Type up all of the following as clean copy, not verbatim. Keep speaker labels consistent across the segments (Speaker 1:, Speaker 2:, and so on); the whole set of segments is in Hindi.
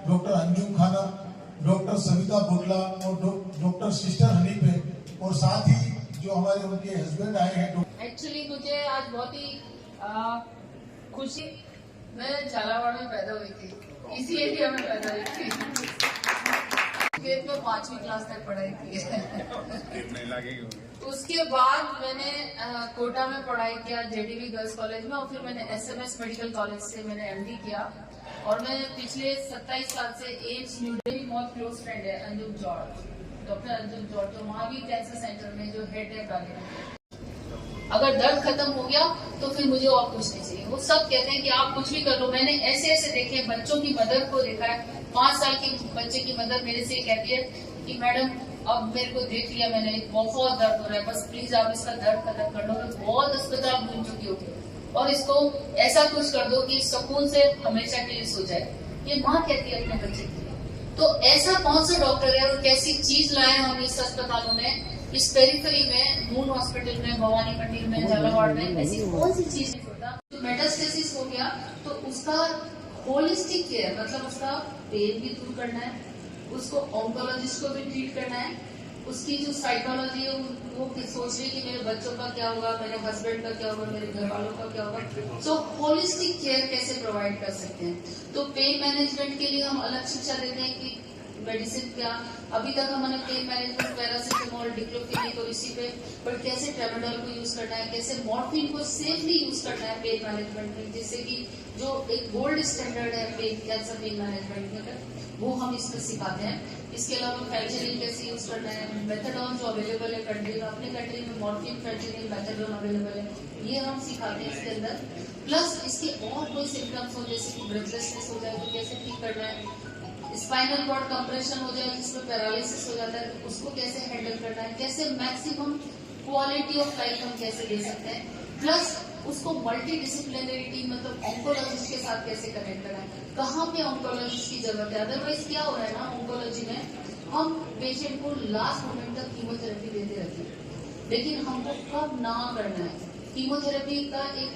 Speaker 1: डॉक्टर अंजुम खाना, डॉक्टर सविता बुटला और डॉक्टर सिस्टर हनीफे और साथ ही जो हमारे उनके हस्बैंड आए हैं।
Speaker 2: एक्चुअली मुझे आज बहुत ही खुशी, मैं झालावाड़ में पैदा हुई थी, इसी एरिया में पैदा हुई थी। में 5वीं क्लास तक पढ़ाई की है। उसके बाद मैंने कोटा में पढ़ाई किया जेडीवी गर्ल्स कॉलेज में, और फिर मैंने एसएमएस मेडिकल कॉलेज से मैंने एमडी किया। और मैं पिछले 27 साल से एम्स न्यू दिल्ली बहुत क्लोज फ्रेंड है Anjum George, doctor Anjum George, जो महावीर कैंसर सेंटर में जो हेड है गांधी। अगर दर्द खत्म हो गया तो फिर मुझे और कुछ नहीं चाहिए। वो सब कहते हैं कि आप कुछ भी कर लो। मैंने ऐसे ऐसे देखे बच्चों की मदर को देखा है। 5 साल की बच्चे की मदर मेरे से कहती है कि मैडम अब मेरे को देख लिया मैंने, बहुत दर्द हो रहा है, बस प्लीज आप इसका दर्द खत्म कर लो। मैं बहुत अस्पताल घूम चुकी होगी और इसको ऐसा कुछ कर दो कि सुकून से हमेशा के लिए सो जाए। ये माँ कहती है अपने बच्चे की। तो ऐसा कौन सा डॉक्टर है और कैसी चीज लाए हम इस अस्पतालों में, इस पेरिफेरी में, मून हॉस्पिटल में, भवानी मंदिर में, झालावाड़ में, ऐसी कौन सी चीज नहीं होता। तो मेटास्टेसिस हो गया तो उसका होलिस्टिक केयर, मतलब उसका पेन भी दूर करना है, उसको ऑन्कोलॉजिस्ट को भी ट्रीट करना है, उसकी जो साइकोलॉजी है वो सोच रही कि मेरे बच्चों का क्या होगा, मेरे हस्बैंड का क्या होगा, मेरे घर वालों का क्या होगा। तो होलिस्टिक केयर कैसे प्रोवाइड कर सकते हैं। तो पेन मैनेजमेंट के लिए हम अलग शिक्षा देते हैं कि मेडिसिन क्या, अभी तक हमने पेन मैनेजमेंट पैरासिटामोल, डिक्लोफिनेक और इसी पे, पर कैसे ट्रेमाडोल को यूज करना है, कैसे मॉर्फिन को सेफली यूज करना है पेन मैनेजमेंट में, जिससे कि जो एक गोल्ड स्टैंडर्ड है पेन कैंसर पेन मैनेजमेंट में, वो हम इसमें सिखाते हैं। इसके अलावा फैल्चरिन कैसे यूज करना है, मेथाडोन जो अवेलेबल है कंट्री में, अपने कंट्री में मॉर्फिन, फैल्चरिन, मेथाडोन अवेलेबल है, ये हम सिखाते हैं इसके अंदर। प्लस इसके और कोई सिम्टम्स हो जैसे कि ब्रेथलेसनेस हो जाए तो कैसे ठीक करना है, स्पाइनल कॉर्ड कंप्रेशन हो जाए जिसमें पैरालिसिस हो जाता है तो उसको कैसे हैंडल करना है, कैसे मैक्सिमम क्वालिटी ऑफ लाइफ हम कैसे दे सकते हैं। प्लस उसको मल्टी डिसिप्लिनरी टीम मतलब ऑन्कोलॉजिस्ट के साथ कैसे कनेक्ट करना है, कहाँ पे ऑन्कोलॉजिस्ट की जरूरत है। अदरवाइज क्या हो रहा है ना, ऑन्कोलॉजी में हम पेशेंट को लास्ट मोमेंट तक कीमोथेरेपी देते रहते हैं, लेकिन हमको कब ना करना है। कीमोथेरेपी का एक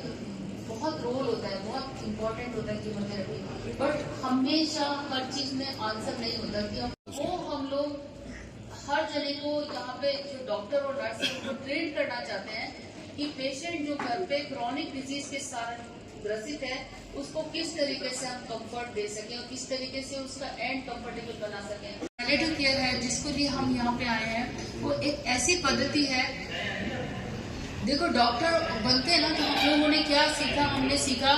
Speaker 2: बहुत रोल होता है, बहुत इंपॉर्टेंट होता है कीमोथेरेपी, बट हमेशा हर चीज में आंसर नहीं होता कि वो हम लोग हर जने को यहाँ पे जो डॉक्टर और नर्स है उनको ट्रेन करना चाहते हैं कि पेशेंट जो घर पे क्रॉनिक डिजीज के साथ ग्रसित है उसको किस तरीके से हम कंफर्ट दे सकें और किस तरीके से उसका एंड कंफर्टेबल बना सकें। पैलिएटिव केयर है जिसको लिए हम यहाँ पे आए हैं, वो एक ऐसी पद्धति है। देखो डॉक्टर बनते हैं ना तो हम लोगों ने क्या सीखा, हमने सीखा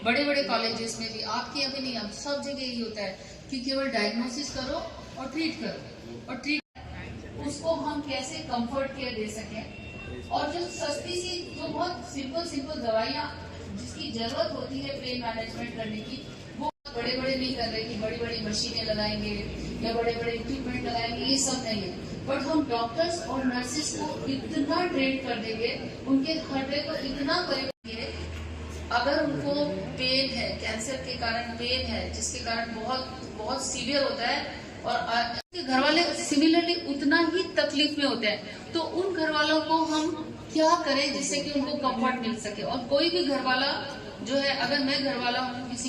Speaker 2: बड़े बड़े कॉलेजेस में भी, आपके अभी नहीं, अब सब जगह यही होता है कि केवल डायग्नोसिस करो और ट्रीट करो, और ट्रीट उसको हम कैसे कंफर्ट केयर दे सकें। और जो सस्ती सी जो बहुत सिंपल दवाइयाँ जिसकी जरूरत होती है पेन मैनेजमेंट करने की, वो बड़े बड़े नहीं कर रहे कि बड़ी बड़ी मशीनें लगाएंगे या बड़े बड़े इक्विपमेंट लगाएंगे, ये सब नहीं है। बट हम डॉक्टर्स और नर्सेस को इतना ट्रेन कर देंगे, उनके हृदय को इतना करेंगे, अगर उनको पेन है, कैंसर के कारण पेन है जिसके कारण बहुत सीवियर होता है और घर वाले सिमिलरली उतना ही तकलीफ में होते हैं, तो उन घर वालों को हम क्या करें जिससे कि उनको कंफर्ट मिल सके। और कोई भी घर वाला जो है, अगर मैं घर वाला हूँ किसी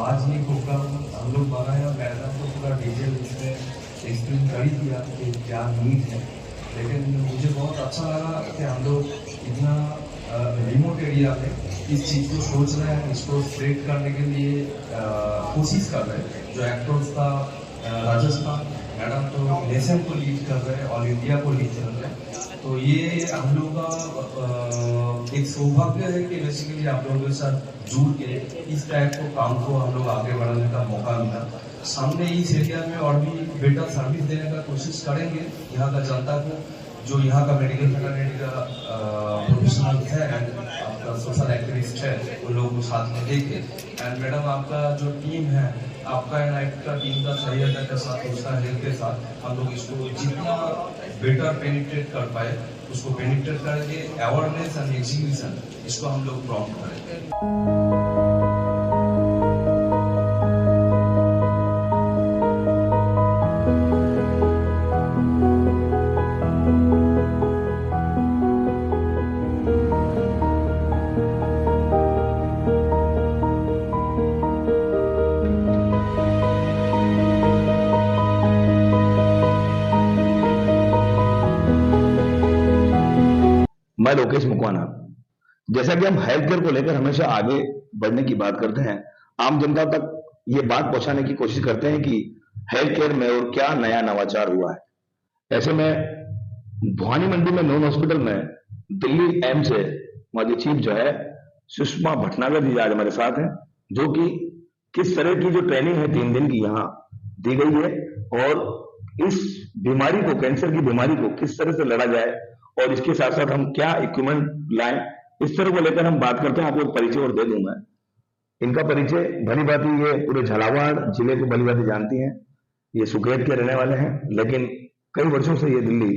Speaker 3: आज ये प्रोग्राम हम लोग बनाया, मैडम को पूरा डिटेल इसमें एक्सप्लेन कर ही दिया कि क्या नीड है, लेकिन मुझे बहुत अच्छा लगा कि हम लोग इतना रिमोट एरिया में इस चीज़ को सोच रहे हैं, इसको स्प्रेड करने के लिए कोशिश कर रहे हैं। जो एक्टर्स था राजस्थान, मैडम तो नेशन को लीड कर रहे हैं, ऑल इंडिया को लीड कर रहे हैं। तो ये हम लोग का एक सौभाग्य है कि बेसिकली आप लोगों के साथ जुड़ के इस टाइप को काम को हम लोग आगे बढ़ाने का मौका मिला। सामने इस एरिया में और भी बेटर सर्विस देने का कोशिश करेंगे यहाँ का जनता को, जो यहाँ का मेडिकल फैकल्टी का प्रोफेशनल है एंड आपका सोशल एक्टिविस्ट है, उन लोगों को साथ में देखे। एंड मैडम आपका जो टीम है, आपका एंड एक्ट का टीम का सहयोग के साथ, उसका हेल्प के साथ हम लोग इसको जितना बेटर पेनिट्रेट कर पाए उसको पेनिट्रेट करेंगे। अवेयरनेस एंड एग्जीक्यूशन इसको हम लोग प्रॉम्प्ट करेंगे।
Speaker 4: मैं लोकेश मुकवाना। जैसा कि हम हेल्थ केयर को लेकर हमेशा आगे बढ़ने की बात करते हैं, आम जनता तक ये बात पहुंचाने की कोशिश करते हैं कि हेल्थ केयर में और क्या नया नवाचार हुआ है। ऐसे में भवानी मंडी में नून हॉस्पिटल में दिल्ली एम्स से हमारी चीफ जो है सुषमा भटनागर जी आज हमारे साथ हैं, जो कि किस तरह की जो ट्रेनिंग है 3 दिन की यहाँ दी गई है और इस बीमारी को, कैंसर की बीमारी को किस तरह से लड़ा जाए और इसके साथ साथ हम क्या इक्विपमेंट लाएं, इस तरह को लेकर हम बात करते हैं। आपको एक परिचय और दे दूं मैं इनका परिचय। भली भांति ये पूरे झालावाड़ जिले को भली भांति जानती हैं। ये सुकेत के रहने वाले हैं, लेकिन कई वर्षों से ये दिल्ली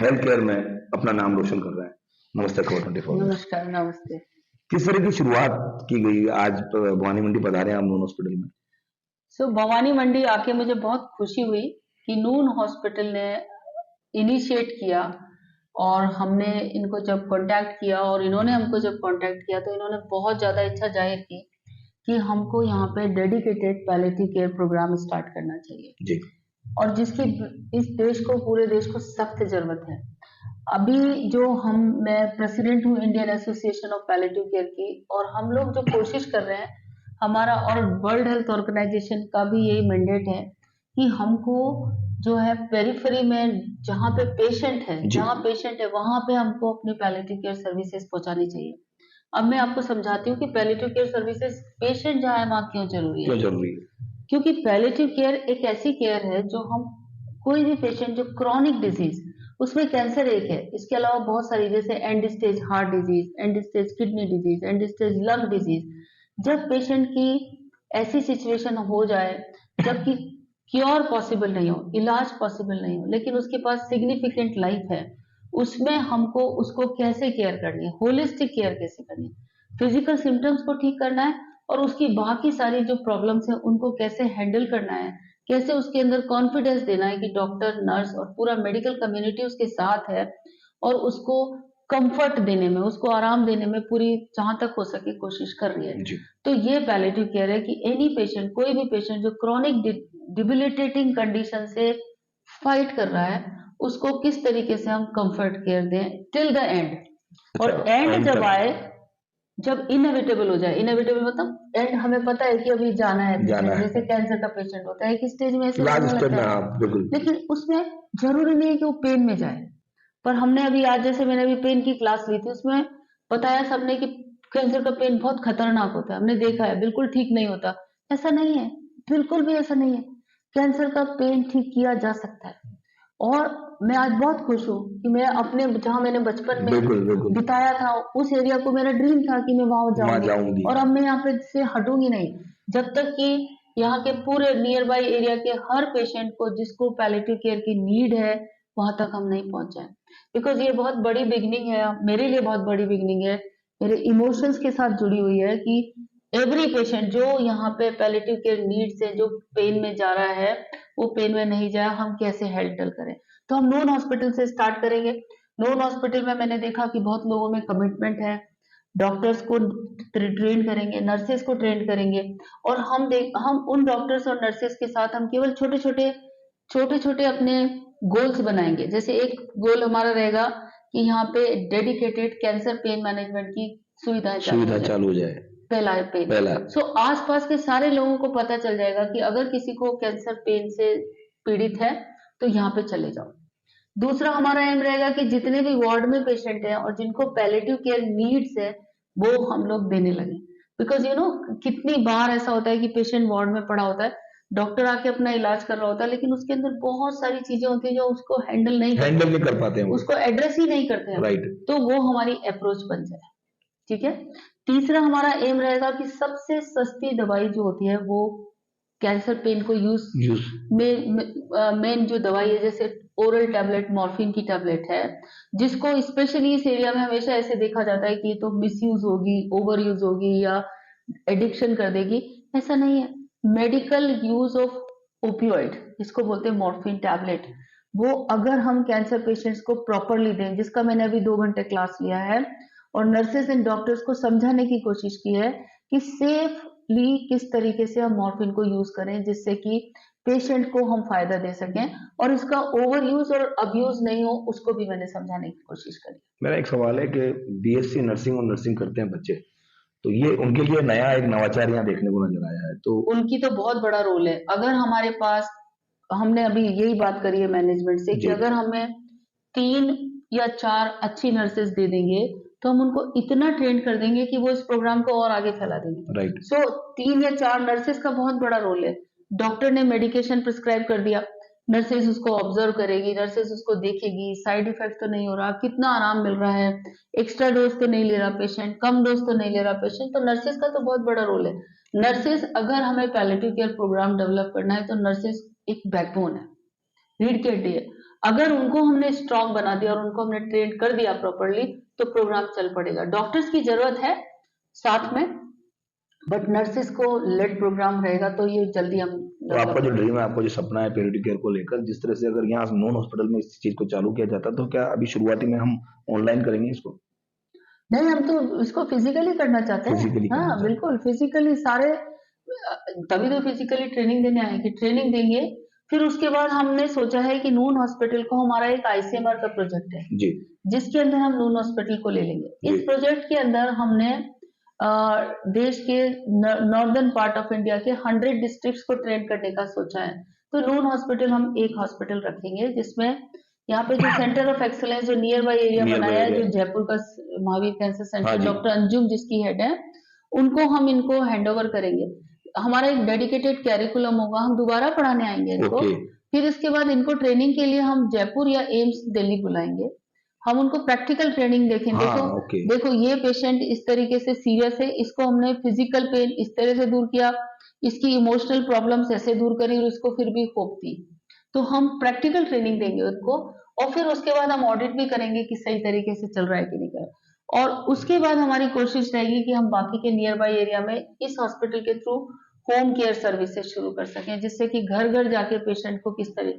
Speaker 4: हेल्थ केयर में अपना नाम रोशन कर रहे हैं। नमस्ते खबर 24।
Speaker 2: नमस्कार, नमस्ते।
Speaker 4: किस तरह की शुरुआत की गई, आज भवानी मंडी पधारे हम नून हॉस्पिटल में?
Speaker 2: भवानी मंडी आके मुझे बहुत खुशी हुई कि नून हॉस्पिटल ने इनिशिएट किया और हमने इनको जब कांटेक्ट किया और इन्होंने हमको जब कांटेक्ट किया तो इन्होंने बहुत ज़्यादा इच्छा जाहिर की कि हमको यहाँ पे dedicated palliative care program start करना चाहिए
Speaker 4: जी। और
Speaker 2: जिसकी इस देश को, पूरे देश को सख्त जरूरत है। अभी जो मैं प्रेसिडेंट हूँ Indian association of palliative care की, और हम लोग जो कोशिश कर रहे हैं हमारा, और वर्ल्ड हेल्थ ऑर्गेनाइजेशन का भी यही मैंडेट है कि हमको जो है पेरिफेरी में जहाँ पे पेशेंट है वहां पे हमको अपनी पैलिएटिव केयर सर्विसेज पहुंचानी चाहिए। अब मैं आपको समझाती हूँ कि पैलिएटिव केयर सर्विसेज पेशेंट जहाँ है वहाँ क्यों जरूरी है। क्योंकि पैलिएटिव केयर एक ऐसी केयर है जो हम कोई भी पेशेंट जो क्रॉनिक डिजीज, उसमें कैंसर एक है, इसके अलावा बहुत सारी जैसे and stage heart disease, and stage kidney disease, and stage lung disease, जब पेशेंट की ऐसी सिचुएशन हो जाए जबकि क्योर पॉसिबल नहीं हो, इलाज पॉसिबल नहीं हो, लेकिन उसके पास सिग्निफिकेंट लाइफ है, उसमें हमको उसको कैसे केयर करनी है, होलिस्टिक केयर कैसे करनी है, फिजिकल सिम्टम्स को ठीक करना है और उसकी बाकी सारी जो प्रॉब्लम्स है उनको कैसे हैंडल करना है, कैसे उसके अंदर कॉन्फिडेंस देना है कि डॉक्टर, नर्स और पूरा मेडिकल कम्युनिटी उसके साथ है और उसको कंफर्ट देने में, उसको आराम देने में पूरी जहां तक हो सके कोशिश कर रही है। तो ये पैलिएटिव केयर है कि एनी पेशेंट, कोई भी पेशेंट जो क्रॉनिक डिबिलिटेटिंग कंडीशन से फाइट कर रहा है, उसको किस तरीके से हम कंफर्ट केयर दें टिल द एंड। और एंड जब आए, जब इनएविटेबल हो जाए, इनएविटेबल मतलब एंड हमें पता है कि अभी जाना है, जैसे कैंसर का पेशेंट होता है एक स्टेज में ऐसे लेकिन उसमें जरूरी नहीं है कि वो पेन में जाए। पर हमने अभी आज, जैसे मैंने अभी पेन की क्लास ली थी, उसमें बताया सबने कि कैंसर का पेन बहुत खतरनाक होता है, हमने देखा है, बिल्कुल ठीक नहीं होता। ऐसा नहीं है, बिल्कुल भी ऐसा नहीं है। कैंसर का पेन ठीक किया जा सकता है। और मैं आज बहुत खुश हूँ कि मैं अपने, जहाँ मैंने बचपन में बिताया था, उस एरिया को मेरा ड्रीम था कि मैं वहां जाऊंगी और अब मैं यहाँ पे से हटूंगी नहीं जब तक कि यहाँ के पूरे नियर बाई एरिया के हर पेशेंट को जिसको पैलिएटिव केयर की नीड है वहां तक हम नहीं पहुंच जाए। बिकॉज ये बहुत बड़ी बिगनिंग है, मेरे लिए बहुत बड़ी बिगनिंग है, मेरे इमोशंस के साथ जुड़ी हुई है कि एवरी पेशेंट जो यहाँ पे पैलिएटिव केयर नीड से जो पेन में जा रहा है वो पेन में नहीं जाए, हम कैसे हैंडल करें। तो हम नून हॉस्पिटल से स्टार्ट करेंगे। नून हॉस्पिटल में मैंने देखा कि बहुत लोगों में कमिटमेंट है,
Speaker 5: डॉक्टर्स को ट्रेन करेंगे, नर्सेस को ट्रेन करेंगे, और हम उन डॉक्टर्स और नर्सेस के साथ हम केवल छोटे छोटे अपने गोल्स बनाएंगे। जैसे एक गोल हमारा रहेगा कि यहाँ पे डेडिकेटेड कैंसर पेन मैनेजमेंट की सुविधाएं
Speaker 4: चालू हो जाए।
Speaker 5: पहला सो आसपास के सारे लोगों को पता चल जाएगा कि अगर किसी को कैंसर पेन से पीड़ित है तो यहाँ पे चले जाओ। दूसरा हमारा एम रहेगा कि जितने भी वार्ड में पेशेंट हैं और जिनको पैलेटिव केयर नीड्स है वो हम लोग देने लगे। बिकॉज कितनी बार ऐसा होता है कि पेशेंट वार्ड में पड़ा होता है, डॉक्टर आके अपना इलाज कर रहा होता है, लेकिन उसके अंदर बहुत सारी चीजें होती है जो उसको हैंडल नहीं कर पाते हैं, उसको एड्रेस ही नहीं करते हैं।
Speaker 4: राइट।
Speaker 5: तो वो हमारी अप्रोच बन जाए। ठीक है। तीसरा हमारा एम रहेगा कि सबसे सस्ती दवाई जो होती है वो कैंसर पेन को मेन जो दवाई है, जैसे ओरल टैबलेट, मॉर्फिन की टैबलेट है, जिसको स्पेशली इस एरिया में हमेशा ऐसे देखा जाता है कि ये तो मिसयूज होगी, ओवर यूज होगी या एडिक्शन कर देगी। ऐसा नहीं है। मेडिकल यूज ऑफ ओपियोइड, जिसको बोलते हैं मॉर्फिन टैबलेट, वो अगर हम कैंसर पेशेंट्स को प्रॉपरली दें, जिसका मैंने अभी 2 घंटे क्लास लिया है और नर्सेस एंड डॉक्टर्स को समझाने की कोशिश की है कि सेफली किस तरीके से हम मॉर्फिन को यूज करें जिससे कि पेशेंट को हम फायदा दे सकें और इसका ओवर यूज और अब्यूज नहीं हो, उसको भी मैंने समझाने की कोशिश करी।
Speaker 4: मेरा एक सवाल है कि बीएससी नर्सिंग और नर्सिंग करते हैं बच्चे, तो ये उनके लिए नया एक नवाचार यहाँ देखने को नजर आया है, तो
Speaker 5: उनकी तो बहुत बड़ा रोल है। अगर हमारे पास, हमने अभी यही बात करी है मैनेजमेंट से कि अगर हमें 3 या 4 अच्छी नर्सेस दे देंगे तो हम उनको इतना ट्रेन कर देंगे कि वो इस प्रोग्राम को और आगे फैला देंगे।
Speaker 4: राइट।
Speaker 5: सो 3 या 4 नर्सेस का बहुत बड़ा रोल है। डॉक्टर ने मेडिकेशन प्रिस्क्राइब कर दिया, नर्सेस उसको ऑब्जर्व करेगी, नर्सेस उसको देखेगी, साइड इफेक्ट तो नहीं हो रहा, कितना आराम मिल रहा है, एक्स्ट्रा डोज तो नहीं ले रहा पेशेंट, कम डोज तो नहीं ले रहा पेशेंट। तो नर्सेस का तो बहुत बड़ा रोल है। नर्सेस, अगर हमें पैलेटिव केयर प्रोग्राम डेवलप करना है तो नर्सेस एक बैकबोन है, रीढ़ की हड्डी है। अगर उनको हमने स्ट्रॉन्ग बना दिया और उनको हमने ट्रेन कर दिया प्रॉपरली तो प्रोग्राम चल पड़ेगा। डॉक्टर्स की जरूरत है साथ में, बट नर्सेस को लेड प्रोग्राम रहेगा तो ये जल्दी हम।
Speaker 4: तो आपका जो ड्रीम है, आपका जो सपना है पैलेटिव केयर को लेकर, जिस तरह से अगर यहाँ नॉन हॉस्पिटल में इस चीज को चालू किया जाता तो क्या अभी शुरुआती में हम ऑनलाइन करेंगे इसको?
Speaker 5: नहीं, हम तो इसको फिजिकली करना चाहते हैं। हाँ बिल्कुल, फिजिकली सारे, तभी तो फिजिकली ट्रेनिंग देने आए कि ट्रेनिंग देंगे। फिर उसके बाद हमने सोचा है कि नून हॉस्पिटल को, हमारा एक आईसीएमआर का प्रोजेक्ट है
Speaker 4: जी,
Speaker 5: जिसके अंदर हम नून हॉस्पिटल को ले लेंगे। इस प्रोजेक्ट के अंदर हमने देश के नॉर्दर्न पार्ट ऑफ इंडिया के 100 डिस्ट्रिक्ट्स को ट्रेन करने का सोचा है। तो नून हॉस्पिटल हम एक हॉस्पिटल रखेंगे जिसमें यहाँ पे जो सेंटर ऑफ एक्सलेंस जो नियर बाई एरिया बनाया है, जो जयपुर का Mahavir cancer centre, doctor Anjum जिसकी हेड है, उनको हम इनको हैंडओवर करेंगे। हमारा एक डेडिकेटेड कैरिकुलम होगा, हम दोबारा पढ़ाने आएंगे इनको। फिर इसके बाद इनको ट्रेनिंग के लिए हम जयपुर या एम्स दिल्ली बुलाएंगे, हम उनको प्रैक्टिकल ट्रेनिंग देखेंगे। देखो ये पेशेंट इस तरीके से सीरियस है, इसको हमने फिजिकल पेन इस तरह से दूर किया, इसकी इमोशनल प्रॉब्लम्स ऐसे दूर करी और इसको फिर भी होप थी। तो हम प्रैक्टिकल ट्रेनिंग देंगे उनको और फिर उसके बाद हम ऑडिट भी करेंगे कि सही तरीके से चल रहा है कि नहीं कर रहा। और उसके बाद हमारी कोशिश रहेगी कि हम बाकी के नियर बाई एरिया में इस हॉस्पिटल के थ्रू होम केयर सर्विसेज शुरू कर सकें, जिससे कि घर घर जाके पेशेंट को किस तरह,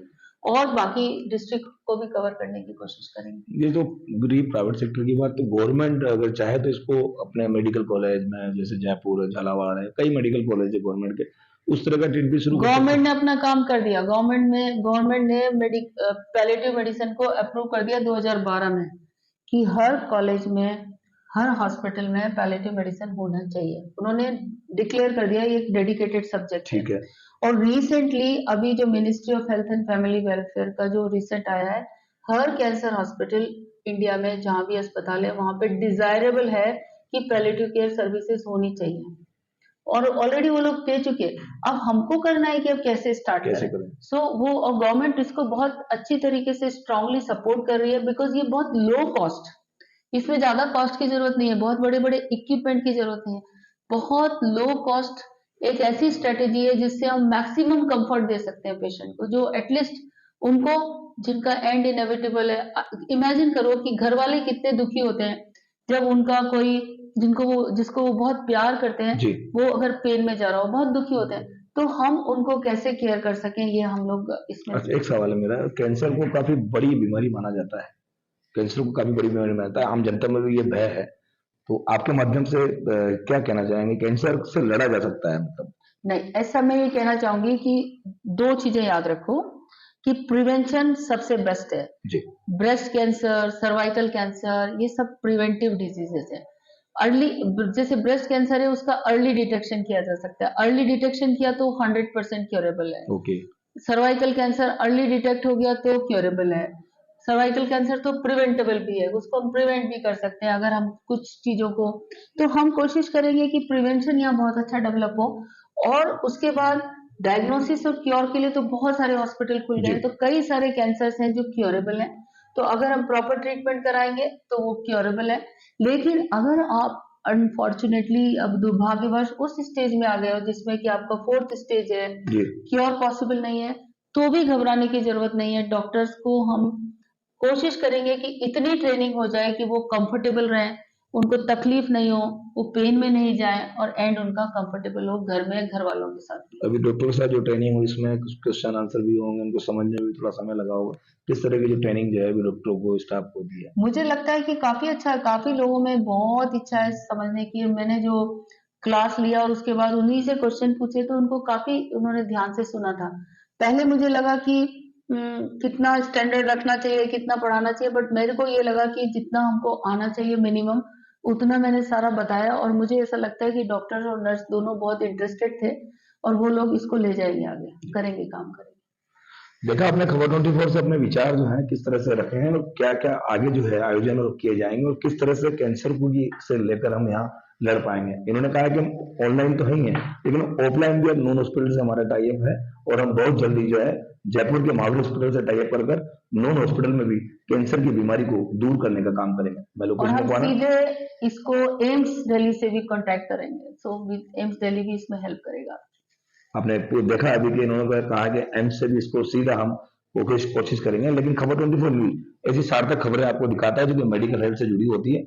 Speaker 5: और बाकी डिस्ट्रिक्ट को भी कवर करने की कोशिश करेंगे।
Speaker 4: ये तो रही प्राइवेट सेक्टर की बात, तो गवर्नमेंट अगर चाहे तो इसको अपने मेडिकल कॉलेज में, जैसे जयपुर, झालावाड़ है, कई मेडिकल कॉलेज है गवर्नमेंट के, उस तरह का ट्रीटमेंट भी शुरू।
Speaker 5: गवर्नमेंट ने अपना काम कर दिया। गवर्नमेंट ने पैलेटिव मेडिसिन को अप्रूव कर दिया 2012 में कि हर कॉलेज में, हर हॉस्पिटल में पैलेटिव मेडिसिन होना चाहिए। उन्होंने डिक्लेयर कर दिया, ये एक डेडिकेटेड सब्जेक्ट।
Speaker 4: ठीक है।
Speaker 5: और रिसेंटली अभी जो ministry of health and family welfare का जो रिसेंट आया है, हर कैंसर हॉस्पिटल इंडिया में जहां भी अस्पताल है वहां पे डिजायरेबल है कि पैलेटिव केयर सर्विसेज होनी चाहिए, और ऑलरेडी वो लोग दे चुके। अब हमको करना है कि अब कैसे स्टार्ट करें। सो वो, और गवर्नमेंट इसको बहुत अच्छी तरीके से स्ट्रांगली सपोर्ट कर रही है, बिकॉज ये बहुत लो कॉस्ट, इसमें ज्यादा कॉस्ट की जरूरत नहीं है, बहुत बड़े बड़े इक्विपमेंट की जरूरत नहीं है, बहुत लो कॉस्ट एक ऐसी स्ट्रेटेजी है जिससे हम मैक्सिमम कंफर्ट दे सकते हैं पेशेंट को, जो एटलीस्ट उनको, जिनका एंड इनएविटेबल है। इमेजिन करो कि घर वाले कितने दुखी होते हैं जब उनका कोई, जिसको वो बहुत प्यार करते हैं, वो अगर पेन में जा रहा हो, बहुत दुखी होते हैं। तो हम उनको कैसे केयर कर सकें, ये हम लोग इसमें।
Speaker 4: एक सवाल है मेरा, कैंसर को काफी बड़ी बीमारी माना जाता है, कैंसर को काफी बड़ी बीमारी माना जाता है, आम जनता में भी ये भय है, तो आपके माध्यम से क्या कहना चाहेंगे, कैंसर से लड़ा जा सकता है मतलब?
Speaker 5: नहीं, ऐसा मैं ये कहना चाहूंगी कि दो चीजें याद रखो कि प्रिवेंशन सबसे बेस्ट है।
Speaker 4: जी।
Speaker 5: ब्रेस्ट कैंसर, सर्वाइकल कैंसर, ये सब प्रिवेंटिव डिजीजेस है। अर्ली, जैसे ब्रेस्ट कैंसर है उसका अर्ली डिटेक्शन किया जा सकता है, अर्ली डिटेक्शन किया तो 100% क्योरेबल है।
Speaker 4: Okay.
Speaker 5: Cervical cancer early detect हो गया तो क्योरेबल है। सर्वाइकल कैंसर तो प्रिवेंटेबल भी है, उसको हम प्रिवेंट भी कर सकते हैं अगर हम कुछ चीजों को, तो हम कोशिश करेंगे कि प्रिवेंशन यहाँ बहुत अच्छा डेवलप हो। और उसके बाद डायग्नोसिस और क्योर के लिए तो बहुत सारे हॉस्पिटल खुल गए हैं, तो कई सारे कैंसर्स हैं जो क्योरेबल हैं, तो अगर हम प्रॉपर ट्रीटमेंट कराएंगे तो वो क्योरेबल है। लेकिन अगर आप अनफॉर्चुनेटली अब दुर्भाग्यवश उस स्टेज में आ गए हो जिसमें कि आपका 4th स्टेज है, क्योर पॉसिबल नहीं है, तो भी घबराने की जरूरत नहीं है। डॉक्टर्स को हम कोशिश करेंगे कि इतनी ट्रेनिंग हो जाए कि वो कंफर्टेबल रहें, उनको तकलीफ नहीं हो, वो पेन में नहीं जाए और एंड उनका कंफर्टेबल हो घर में, घर वालों के साथ।
Speaker 4: अभी डॉक्टर के साथ जो ट्रेनिंग हुई इसमें कुछ क्वेश्चन आंसर भी होंगे, उनको समझने में भी थोड़ा समय लगा होगा, किस तरह की जो ट्रेनिंग जो है अभी डॉक्टरों को, स्टाफ को दी है?
Speaker 5: मुझे लगता है कि काफी अच्छा है, काफी लोगों में बहुत इच्छा है समझने की। मैंने जो क्लास लिया और उसके बाद उन्हीं से क्वेश्चन पूछे तो उनको काफी, उन्होंने ध्यान से सुना था। पहले मुझे लगा कि कितना स्टैंडर्ड रखना चाहिए, कितना पढ़ाना चाहिए, बट मेरे को ये लगा कि जितना हमको आना चाहिए मिनिमम उतना मैंने सारा बताया, और मुझे ऐसा लगता है कि डॉक्टर और नर्स दोनों बहुत इंटरेस्टेड थे और वो लोग इसको ले जाएंगे आगे, करेंगे, काम करेंगे।
Speaker 4: देखा आपने खबर 24 से अपने विचार जो हैं किस तरह से रखे हैं और क्या क्या आगे जो है आयोजन और किए जाएंगे और किस तरह से कैंसर को से लेकर हम यहाँ लड़ पाएंगे। इन्होंने कहा कि हम ऑनलाइन तो ही है लेकिन ऑफलाइन भी अब नून हॉस्पिटल से हमारा टाइप है और हम बहुत जल्दी जो है जयपुर के महावीर हॉस्पिटल से टाइप कर नॉन हॉस्पिटल में भी कैंसर की बीमारी को दूर करने का काम करेंगे। मैं लोकेश मकवाना,
Speaker 5: सीधे इसको एम्स दिल्ली से भी कांटेक्ट करेंगे, सो एम्स दिल्ली भी इसमें हेल्प करेगा।
Speaker 4: आपने देखा अभी कि इन्होंने कहा कि एम्स से भी इसको सीधा हम कोशिश करेंगे, लेकिन खबर 24 न्यूज ऐसी सार्थक खबरें आपको दिखाता है जो कि मेडिकल हेल्थ से जुड़ी होती है।